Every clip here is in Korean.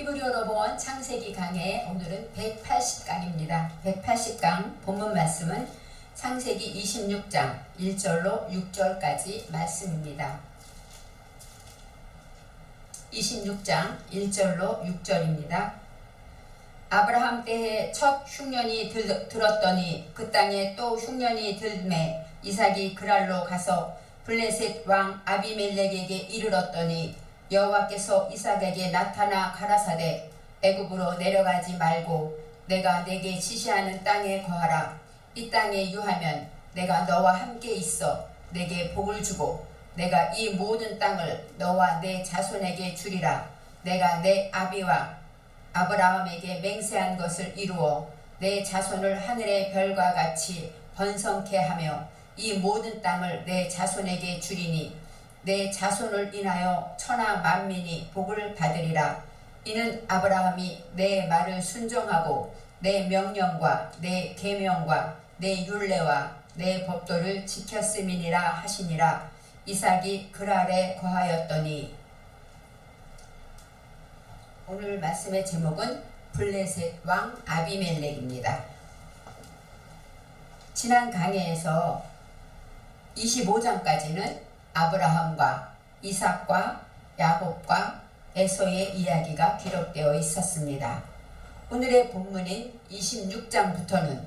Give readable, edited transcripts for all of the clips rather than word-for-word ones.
히브리어로 본 창세기 강의 오늘은 180강입니다. 180강 본문 말씀은 창세기 26장 1절로 6절까지 말씀입니다. 26장 1절로 6절입니다. 아브라함 때에 첫 흉년이 들었더니 그 땅에 또 흉년이 들매 이삭이 그랄로 가서 블레셋 왕 아비멜렉에게 이르렀더니 여호와께서 이삭에게 나타나 가라사대 애굽으로 내려가지 말고 내가 내게 지시하는 땅에 거하라. 이 땅에 유하면 내가 너와 함께 있어 내게 복을 주고 내가 이 모든 땅을 너와 내 자손에게 주리라. 내가 내 아비와 아브라함에게 맹세한 것을 이루어 내 자손을 하늘의 별과 같이 번성케 하며 이 모든 땅을 내 자손에게 주리니 내 자손을 인하여 천하 만민이 복을 받으리라. 이는 아브라함이 내 말을 순종하고 내 명령과 내 계명과 내 율례와 내 법도를 지켰음이니라 하시니라. 이삭이 그랄에 거하였더니. 오늘 말씀의 제목은 블레셋 왕 아비멜렉입니다. 지난 강해에서 25장까지는 아브라함과 이삭과 야곱과 에서의 이야기가 기록되어 있었습니다. 오늘의 본문인 26장부터는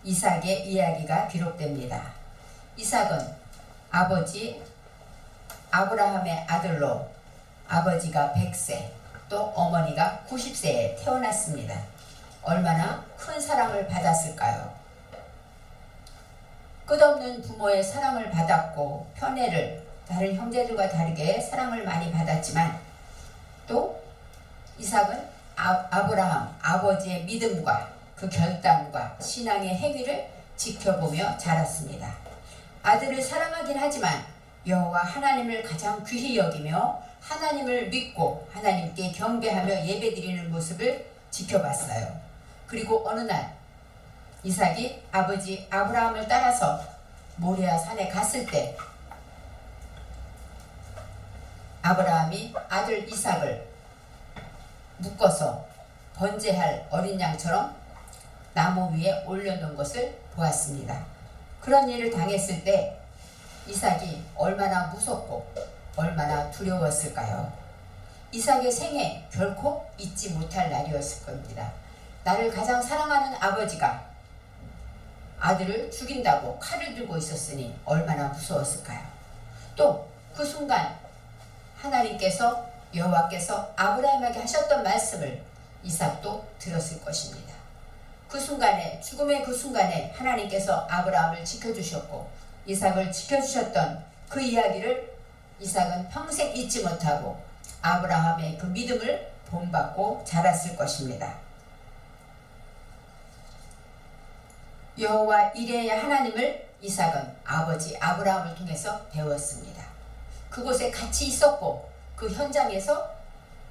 이삭의 이야기가 기록됩니다. 이삭은 아버지 아브라함의 아들로 아버지가 100세 또 어머니가 90세에 태어났습니다. 얼마나 큰 사랑을 받았을까요? 끝없는 부모의 사랑을 받았고 편애를 다른 형제들과 다르게 사랑을 많이 받았지만 또 이삭은 아브라함 아버지의 믿음과 그 결단과 신앙의 행위를 지켜보며 자랐습니다. 아들을 사랑하긴 하지만 여호와 하나님을 가장 귀히 여기며 하나님을 믿고 하나님께 경배하며 예배드리는 모습을 지켜봤어요. 그리고 어느 날 이삭이 아버지 아브라함을 따라서 모리아 산에 갔을 때 아브라함이 아들 이삭을 묶어서 번제할 어린 양처럼 나무 위에 올려놓은 것을 보았습니다. 그런 일을 당했을 때 이삭이 얼마나 무섭고 얼마나 두려웠을까요? 이삭의 생애 결코 잊지 못할 날이었을 겁니다. 나를 가장 사랑하는 아버지가 아들을 죽인다고 칼을 들고 있었으니 얼마나 무서웠을까요? 또 그 순간 하나님께서 여호와께서 아브라함에게 하셨던 말씀을 이삭도 들었을 것입니다. 그 순간에 죽음의 그 순간에 하나님께서 아브라함을 지켜주셨고 이삭을 지켜주셨던 그 이야기를 이삭은 평생 잊지 못하고 아브라함의 그 믿음을 본받고 자랐을 것입니다. 여호와 이레의 하나님을 이삭은 아버지 아브라함을 통해서 배웠습니다. 그곳에 같이 있었고 그 현장에서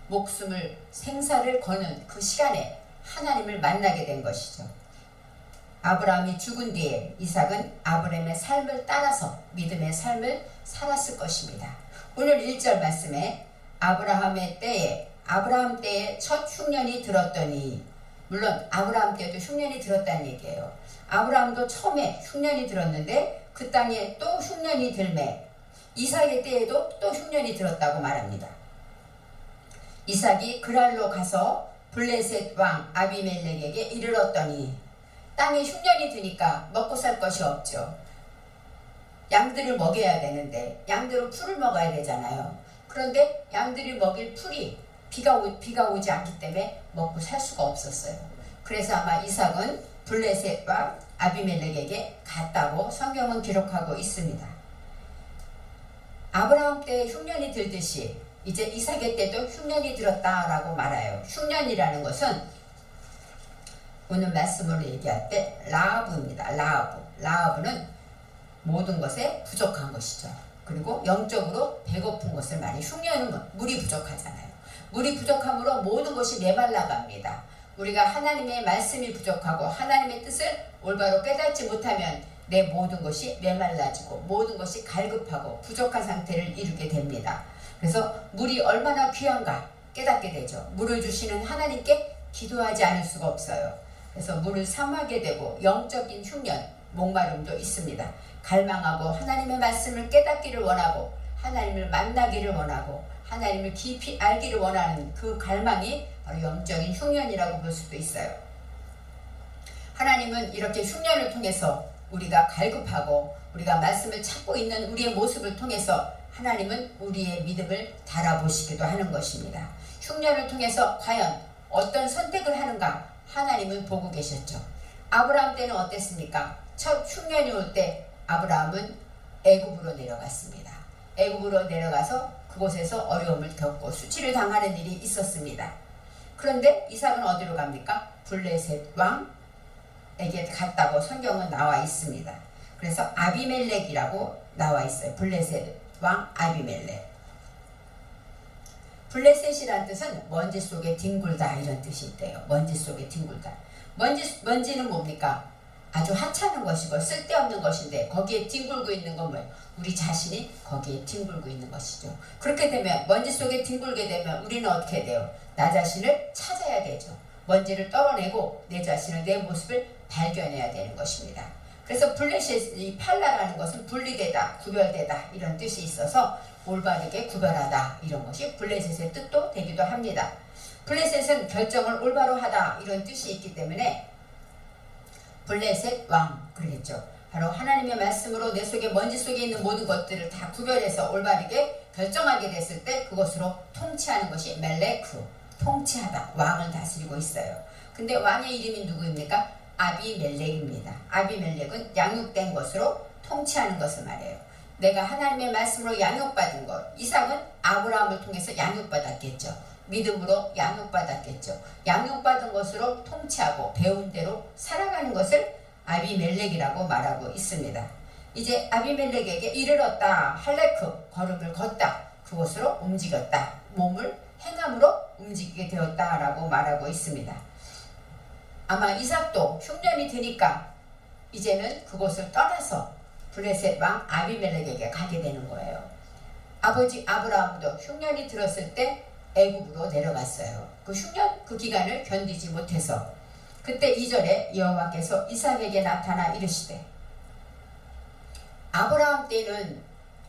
목숨을 생사를 거는 그 시간에 하나님을 만나게 된 것이죠. 아브라함이 죽은 뒤에 이삭은 아브라함의 삶을 따라서 믿음의 삶을 살았을 것입니다. 오늘 1절 말씀에 아브라함 때에 첫 흉년이 들었더니, 물론 아브라함 때도 흉년이 들었다는 얘기예요. 아브라함도 처음에 흉년이 들었는데 그 땅에 또 흉년이 들매 이삭의 때에도 또 흉년이 들었다고 말합니다. 이삭이 그랄로 가서 블레셋 왕 아비멜렉에게 이르렀더니, 땅에 흉년이 드니까 먹고 살 것이 없죠. 양들을 먹여야 되는데 양들은 풀을 먹어야 되잖아요. 그런데 양들이 먹일 풀이 비가 오지 않기 때문에 먹고 살 수가 없었어요. 그래서 아마 이삭은 블레셋 왕 아비멜렉에게 갔다고 성경은 기록하고 있습니다. 아브라함 때 흉년이 들듯이 이제 이삭의 때도 흉년이 들었다라고 말해요. 흉년이라는 것은 오늘 말씀으로 얘기할 때 라합입니다. 라합은 모든 것에 부족한 것이죠. 그리고 영적으로 배고픈 것을 말해. 흉년은 물이 부족하잖아요. 물이 부족함으로 모든 것이 메말라갑니다. 우리가 하나님의 말씀이 부족하고 하나님의 뜻을 올바로 깨닫지 못하면 내 모든 것이 메말라지고 모든 것이 갈급하고 부족한 상태를 이루게 됩니다. 그래서 물이 얼마나 귀한가 깨닫게 되죠. 물을 주시는 하나님께 기도하지 않을 수가 없어요. 그래서 물을 삼하게 되고 영적인 흉년, 목마름도 있습니다. 갈망하고 하나님의 말씀을 깨닫기를 원하고 하나님을 만나기를 원하고 하나님을 깊이 알기를 원하는 그 갈망이 바로 영적인 흉년이라고 볼 수도 있어요. 하나님은 이렇게 흉년을 통해서 우리가 갈급하고 우리가 말씀을 찾고 있는 우리의 모습을 통해서 하나님은 우리의 믿음을 달아보시기도 하는 것입니다. 흉년을 통해서 과연 어떤 선택을 하는가 하나님은 보고 계셨죠. 아브라함 때는 어땠습니까? 첫 흉년이 올 때 아브라함은 애굽으로 내려갔습니다. 애굽으로 내려가서 그곳에서 어려움을 겪고 수치를 당하는 일이 있었습니다. 그런데 이삭은 어디로 갑니까? 블레셋 왕에게 갔다고 성경은 나와 있습니다. 그래서 아비멜렉이라고 나와 있어요. 블레셋 왕 아비멜렉. 블레셋이란 뜻은 먼지 속에 뒹굴다 이런 뜻이 있대요. 먼지 속에 뒹굴다. 먼지는 뭡니까? 아주 하찮은 것이고 쓸데없는 것인데 거기에 뒹굴고 있는 건 뭐예요? 우리 자신이 거기에 뒹굴고 있는 것이죠. 그렇게 되면 먼지 속에 뒹굴게 되면 우리는 어떻게 돼요? 나 자신을 찾아야 되죠. 먼지를 떨어내고 내 자신을 내 모습을 발견해야 되는 것입니다. 그래서 블레셋이 팔라라는 것은 분리되다, 구별되다 이런 뜻이 있어서 올바르게 구별하다 이런 것이 블레셋의 뜻도 되기도 합니다. 블레셋은 결정을 올바로 하다 이런 뜻이 있기 때문에 블레셋 왕 그러겠죠. 바로 하나님의 말씀으로 내 속에 먼지 속에 있는 모든 것들을 다 구별해서 올바르게 결정하게 됐을 때 그것으로 통치하는 것이 멜레크, 통치하다, 왕을 다스리고 있어요. 근데 왕의 이름이 누구입니까? 아비멜렉입니다. 아비멜렉은 양육된 것으로 통치하는 것을 말해요. 내가 하나님의 말씀으로 양육받은 것, 이삭은 아브라함을 통해서 양육받았겠죠. 믿음으로 양육받았겠죠. 양육받은 것으로 통치하고 배운 대로 살아가는 것을 아비멜렉이라고 말하고 있습니다. 이제 아비멜렉에게 이르렀다. 할레크, 걸음을 걷다. 그곳으로 움직였다. 몸을 행함으로 움직이게 되었다라고 말하고 있습니다. 아마 이삭도 흉년이 드니까 이제는 그곳을 떠나서 블레셋 왕 아비멜렉에게 가게 되는 거예요. 아버지 아브라함도 흉년이 들었을 때 애굽으로 내려갔어요. 그 흉년 그 기간을 견디지 못해서 그때 2절에 여호와께서 이삭에게 나타나 이르시되, 아브라함 때는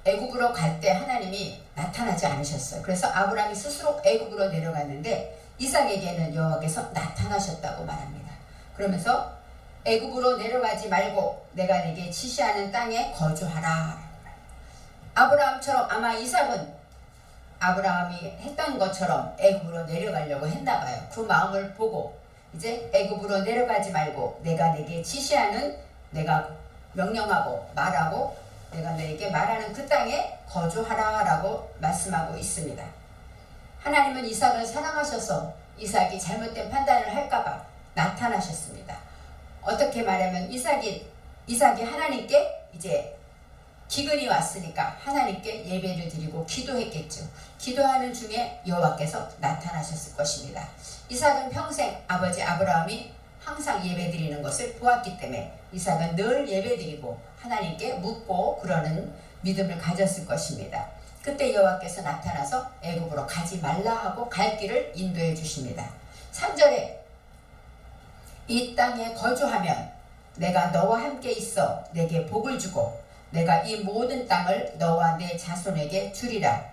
애굽으로 갈 때 하나님이 나타나지 않으셨어요. 그래서 아브라함이 스스로 애굽으로 내려갔는데 이삭에게는 여호와께서 나타나셨다고 말합니다. 그러면서 애굽으로 내려가지 말고 내가 네게 지시하는 땅에 거주하라. 아브라함처럼 아마 이삭은 아브라함이 했던 것처럼 애굽으로 내려가려고 했나 봐요. 그 마음을 보고 이제 애굽으로 내려가지 말고 내가 네게 지시하는, 내가 명령하고 말하고 내가 너에게 말하는 그 땅에 거주하라 라고 말씀하고 있습니다. 하나님은 이삭을 사랑하셔서 이삭이 잘못된 판단을 할까봐 나타나셨습니다. 어떻게 말하면 이삭이 하나님께 이제 기근이 왔으니까 하나님께 예배를 드리고 기도했겠죠. 기도하는 중에 여호와께서 나타나셨을 것입니다. 이삭은 평생 아버지 아브라함이 항상 예배 드리는 것을 보았기 때문에 이삭은 늘 예배 드리고 하나님께 묻고 그러는 믿음을 가졌을 것입니다. 그때 여호와께서 나타나서 애굽으로 가지 말라 하고 갈 길을 인도해 주십니다. 3절에 이 땅에 거주하면 내가 너와 함께 있어 내게 복을 주고 내가 이 모든 땅을 너와 내 자손에게 주리라.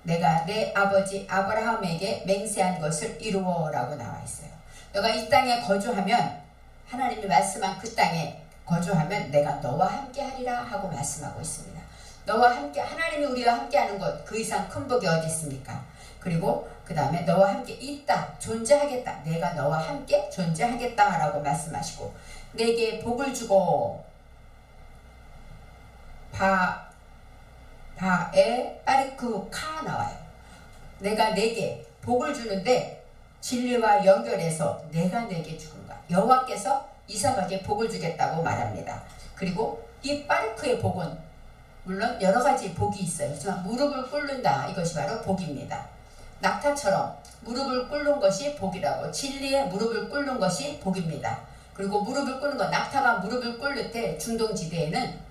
내가 내 아버지 아브라함에게 맹세한 것을 이루어라고 나와 있어요. 너가 이 땅에 거주하면, 하나님이 말씀한 그 땅에 거주하면 내가 너와 함께 하리라 하고 말씀하고 있습니다. 너와 함께, 하나님이 우리와 함께 하는 것, 그 이상 큰 복이 어디 있습니까? 그리고 그 다음에 너와 함께 있다, 존재하겠다, 내가 너와 함께 존재하겠다 라고 말씀하시고, 내게 복을 주고, 바에 빠르크 카 나와요. 내가 내게 복을 주는데 진리와 연결해서 내가 내게 주는가. 여호와께서 이삭에게 복을 주겠다고 말합니다. 그리고 이 빠르크의 복은 물론 여러 가지 복이 있어요. 하지만 무릎을 꿇는다, 이것이 바로 복입니다. 낙타처럼 무릎을 꿇는 것이 복이라고, 진리에 무릎을 꿇는 것이 복입니다. 그리고 무릎을 꿇는 것, 낙타가 무릎을 꿇을 때 중동지대에는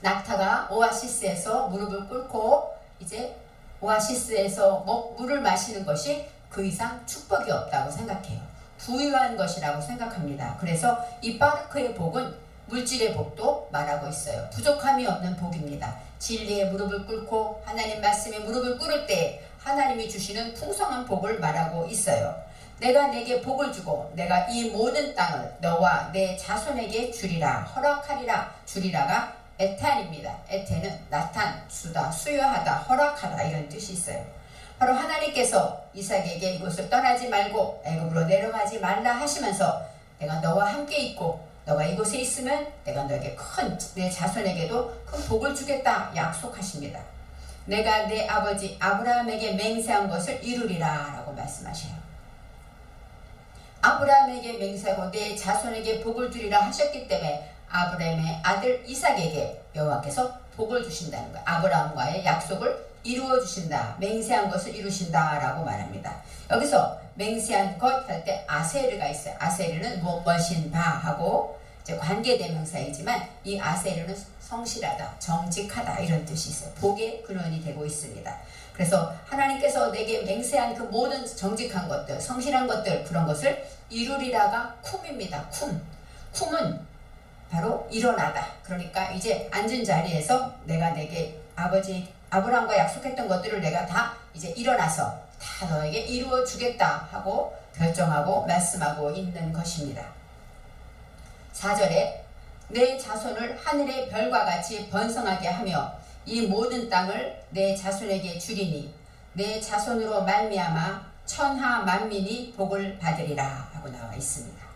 낙타가 오아시스에서 무릎을 꿇고 이제 오아시스에서 물을 마시는 것이 그 이상 축복이 없다고 생각해요. 부유한 것이라고 생각합니다. 그래서 이 바르크의 복은 물질의 복도 말하고 있어요. 부족함이 없는 복입니다. 진리의 무릎을 꿇고 하나님 말씀에 무릎을 꿇을 때 하나님이 주시는 풍성한 복을 말하고 있어요. 내가 내게 복을 주고 내가 이 모든 땅을 너와 내 자손에게 주리라. 허락하리라. 주리라가 에탄입니다. 에탄은 나탄, 주다, 수여하다, 허락하다 이런 뜻이 있어요. 바로 하나님께서 이삭에게 이곳을 떠나지 말고 애굽으로 내려가지 말라 하시면서 내가 너와 함께 있고 너가 이곳에 있으면 내가 너에게 내 자손에게도 큰 복을 주겠다 약속하십니다. 내가 내 아버지 아브라함에게 맹세한 것을 이루리라 라고 말씀하셔요. 아브라함에게 맹세하고 내 자손에게 복을 주리라 하셨기 때문에 아브라함의 아들 이삭에게 여호와께서 복을 주신다는 거예요. 아브라함과의 약속을 이루어 주신다. 맹세한 것을 이루신다 라고 말합니다. 여기서 맹세한 것 할 때 아세르가 있어요. 아세르는 무엇인 바 하고 이제 관계대명사이지만 이 아세르는 성실하다, 정직하다 이런 뜻이 있어요. 복의 근원이 되고 있습니다. 그래서 하나님께서 내게 맹세한 그 모든 정직한 것들, 성실한 것들 그런 것을 이루리라가 쿰입니다. 쿰은 바로 일어나다. 그러니까 이제 앉은 자리에서 내가 내게 아버지 아브라함과 약속했던 것들을 내가 다 이제 일어나서 다 너에게 이루어 주겠다 하고 결정하고 말씀하고 있는 것입니다. 4절에 내 자손을 하늘의 별과 같이 번성하게 하며 이 모든 땅을 내 자손에게 주리니 내 자손으로 말미암아 천하 만민이 복을 받으리라 하고 나와 있습니다.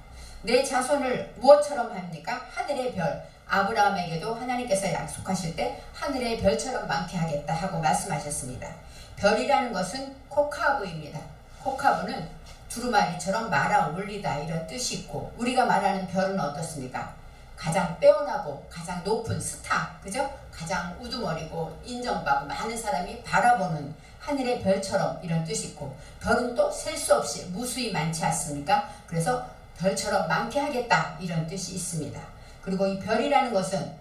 내 자손을 무엇처럼 합니까? 하늘의 별. 아브라함에게도 하나님께서 약속하실 때 하늘의 별처럼 많게 하겠다 하고 말씀하셨습니다. 별이라는 것은 코카브입니다. 코카브는 두루마리처럼 말아 올리다 이런 뜻이 있고 우리가 말하는 별은 어떻습니까? 가장 빼어나고 가장 높은 스타, 그죠? 가장 우두머리고 인정받고 많은 사람이 바라보는 하늘의 별처럼 이런 뜻이 있고 별은 또 셀 수 없이 무수히 많지 않습니까? 그래서 별처럼 많게 하겠다 이런 뜻이 있습니다. 그리고 이 별이라는 것은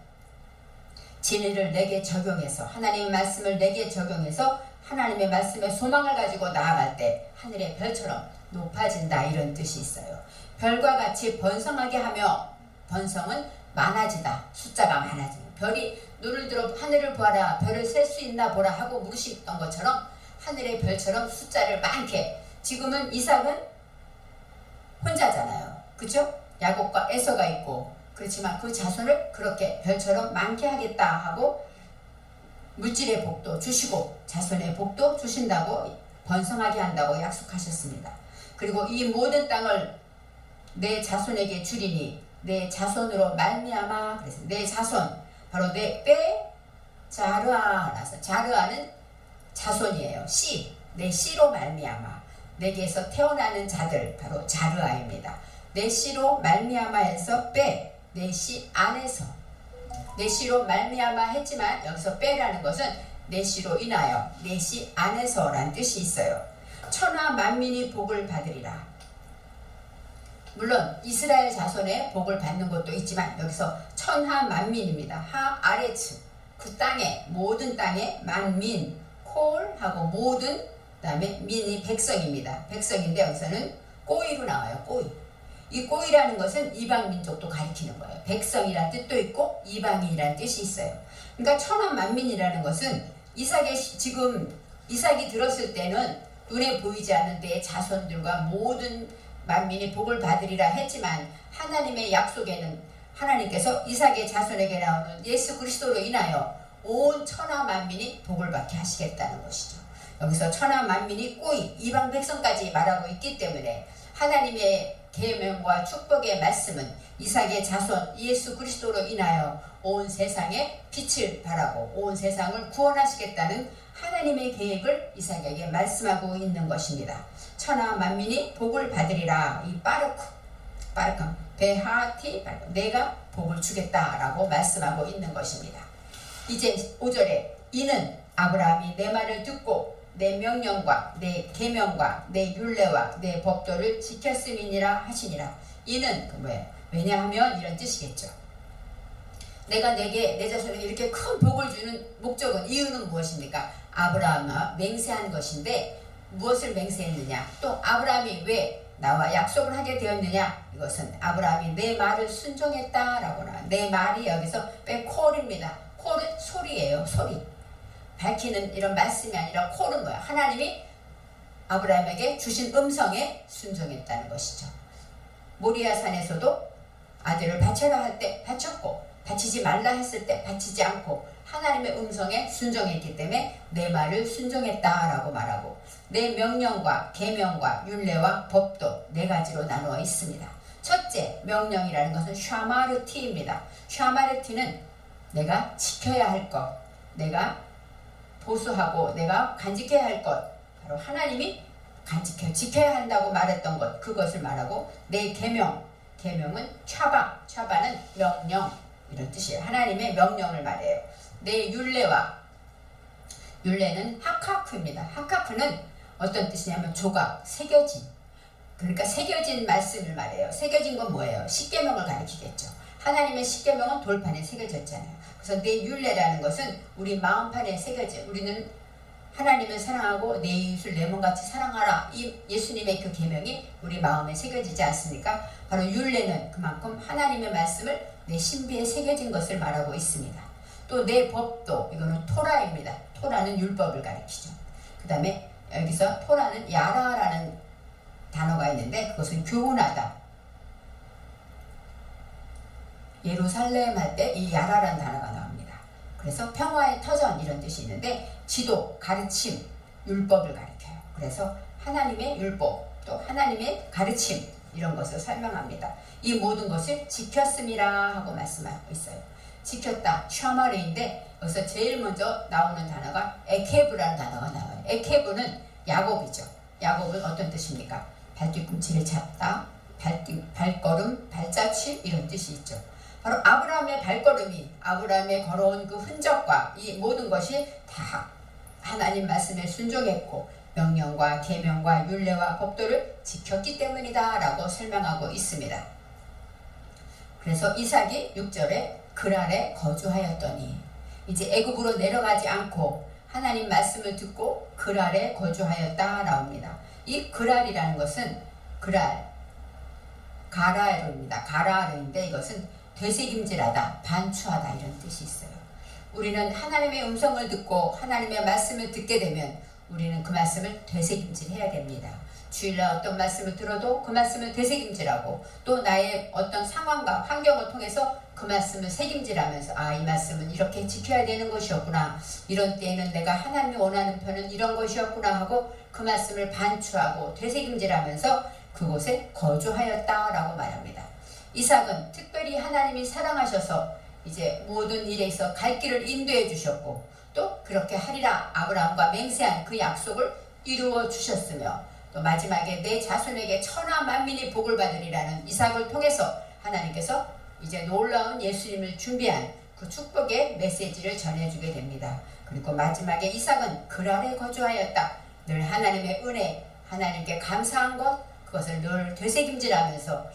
진리를 내게 적용해서 하나님의 말씀을 내게 적용해서 하나님의 말씀에 소망을 가지고 나아갈 때 하늘의 별처럼 높아진다 이런 뜻이 있어요. 별과 같이 번성하게 하며 번성은 많아지다. 숫자가 많아지는 별이 눈을 들어 하늘을 보아라 별을 셀 수 있나 보라 하고 물으셨던 것처럼 하늘의 별처럼 숫자를 많게 지금은 이삭은 혼자잖아요. 그렇죠? 야곱과 에서가 있고 그렇지만 그 자손을 그렇게 별처럼 많게 하겠다 하고 물질의 복도 주시고 자손의 복도 주신다고 번성하게 한다고 약속하셨습니다. 그리고 이 모든 땅을 내 자손에게 주리니 내 자손으로 말미암아 그래서 내 자손 바로 내 빼 자르아라서 자르아는 자손이에요. 씨 내 씨로 말미암아 내게서 태어나는 자들 바로 자르아입니다. 내 씨로 말미암아에서 빼 내 씨 안에서 내 씨로 말미암아 했지만 여기서 빼라는 것은 내 씨로 인하여 내 씨 안에서 라는 뜻이 있어요. 천하 만민이 복을 받으리라. 물론 이스라엘 자손의 복을 받는 것도 있지만 여기서 천하 만민입니다. 하 아레츠 그 땅에 모든 땅에 만민 콜하고 모든 그 다음에 민이 백성입니다. 백성인데 여기서는 꼬이로 나와요. 꼬이. 이 꼬이라는 것은 이방 민족도 가리키는 거예요. 백성이란 뜻도 있고 이방인이란 뜻이 있어요. 그러니까 천하 만민이라는 것은 지금 이삭이 들었을 때는 눈에 보이지 않는 내 자손들과 모든 만민이 복을 받으리라 했지만 하나님의 약속에는 하나님께서 이삭의 자손에게 나오는 예수 그리스도로 인하여 온 천하 만민이 복을 받게 하시겠다는 것이죠. 여기서 천하 만민이 꼬이 이방 백성까지 말하고 있기 때문에 하나님의 계명과 축복의 말씀은 이삭의 자손 예수 그리스도로 인하여 온 세상에 빛을 발하고 온 세상을 구원하시겠다는 하나님의 계획을 이삭에게 말씀하고 있는 것입니다. 천하 만민이 복을 받으리라. 이 바르크 베하티 내가 복을 주겠다라고 말씀하고 있는 것입니다. 이제 5절에 이는 아브라함이 내 말을 듣고 내 명령과 내 계명과 내 율례와 내 법도를 지켰음이니라 하시니라. 이는 뭐예요? 왜냐하면 이런 뜻이겠죠. 내가 내게 내 자손에게 이렇게 큰 복을 주는 목적은 이유는 무엇입니까? 아브라함과 맹세한 것인데 무엇을 맹세했느냐? 또 아브라함이 왜 나와 약속을 하게 되었느냐? 이것은 아브라함이 내 말을 순종했다라고 나와. 내 말이 여기서 콜입니다. 콜은 소리예요. 소리. 밝히는 이런 말씀이 아니라 콜은 뭐야? 하나님이 아브라함에게 주신 음성에 순종했다는 것이죠. 모리아 산에서도 아들을 바쳐라 할 때 바쳤고 바치지 말라 했을 때 바치지 않고 하나님의 음성에 순종했기 때문에 내 말을 순종했다라고 말하고 내 명령과 계명과 율례와 법도 네 가지로 나누어 있습니다. 첫째 명령이라는 것은 샤마르티입니다. 샤마르티는 내가 지켜야 할 것, 내가 보수하고 내가 간직해야 할 것, 바로 하나님이 지켜야 한다고 말했던 것, 그것을 말하고 내 계명, 계명은 차바는 명령 이런 뜻이에요. 하나님의 명령을 말해요. 내 율례는 하카프입니다. 하카프는 어떤 뜻이냐면 조각, 새겨진. 그러니까 새겨진 말씀을 말해요. 새겨진 건 뭐예요? 십계명을 가리키겠죠. 하나님의 십계명은 돌판에 새겨졌잖아요. 그래서 내 율례라는 것은 우리 마음판에 새겨진, 우리는 하나님을 사랑하고 내 이웃을 내 몸같이 사랑하라. 이 예수님의 그 계명이 우리 마음에 새겨지지 않습니까? 바로 율례는 그만큼 하나님의 말씀을 내 신비에 새겨진 것을 말하고 있습니다. 또 내 법도 이거는 토라입니다. 토라는 율법을 가리키죠. 그 다음에 여기서 토라는 야라라는 단어가 있는데 그것은 교훈하다. 예루살렘 할 때 이 야라라는 단어가 나옵니다. 그래서 평화의 터전 이런 뜻이 있는데 지도, 가르침, 율법을 가리켜요. 그래서 하나님의 율법 또 하나님의 가르침 이런 것을 설명합니다. 이 모든 것을 지켰음이라 하고 말씀하고 있어요. 지켰다, 샤마르인데 여기서 제일 먼저 나오는 단어가 에케브라는 단어가 나와요. 에케브는 야곱이죠. 야곱은 어떤 뜻입니까? 발뒤꿈치를 잡다, 발걸음, 발자취 이런 뜻이 있죠. 바로 아브라함의 발걸음이 아브라함의 걸어온 그 흔적과 이 모든 것이 다 하나님 말씀에 순종했고 명령과 계명과 율례와 법도를 지켰기 때문이다 라고 설명하고 있습니다. 그래서 이삭이 6절에 그랄에 거주하였더니 이제 애굽으로 내려가지 않고 하나님 말씀을 듣고 그랄에 거주하였다 나옵니다. 이 그랄이라는 것은 가라르입니다. 가라르인데 이것은 되새김질하다, 반추하다 이런 뜻이 있어요. 우리는 하나님의 음성을 듣고 하나님의 말씀을 듣게 되면 우리는 그 말씀을 되새김질해야 됩니다. 주일날 어떤 말씀을 들어도 그 말씀을 되새김질하고 또 나의 어떤 상황과 환경을 통해서 그 말씀을 새김질하면서 이 말씀은 이렇게 지켜야 되는 것이었구나. 이런 때에는 내가 하나님이 원하는 편은 이런 것이었구나 하고 그 말씀을 반추하고 되새김질하면서 그곳에 거주하였다라고 말합니다. 이삭은 특별히 하나님이 사랑하셔서 이제 모든 일에서 갈 길을 인도해 주셨고 또 그렇게 하리라 아브라함과 맹세한 그 약속을 이루어 주셨으며 또 마지막에 내 자손에게 천하 만민이 복을 받으리라는 이삭을 통해서 하나님께서 이제 놀라운 예수님을 준비한 그 축복의 메시지를 전해주게 됩니다. 그리고 마지막에 이삭은 그랄에 거주하였다. 늘 하나님의 은혜, 하나님께 감사한 것, 그것을 늘 되새김질하면서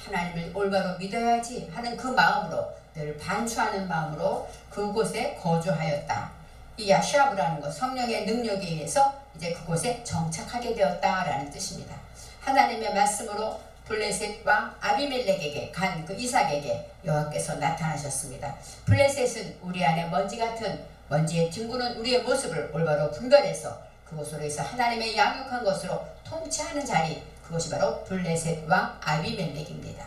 하나님을 올바로 믿어야지 하는 그 마음으로 늘 반추하는 마음으로 그곳에 거주하였다. 이 야샤브라는 것, 성령의 능력에 의해서 이제 그곳에 정착하게 되었다라는 뜻입니다. 하나님의 말씀으로 블레셋 왕 아비멜렉에게 간 그 이삭에게 여호와께서 나타나셨습니다. 블레셋은 우리 안에 먼지 같은 먼지에 뒹구는 우리의 모습을 올바로 분별해서 그곳으로 해서 하나님의 양육한 것으로 통치하는 자리, 그것이 바로 블레셋 왕 아비멜렉입니다.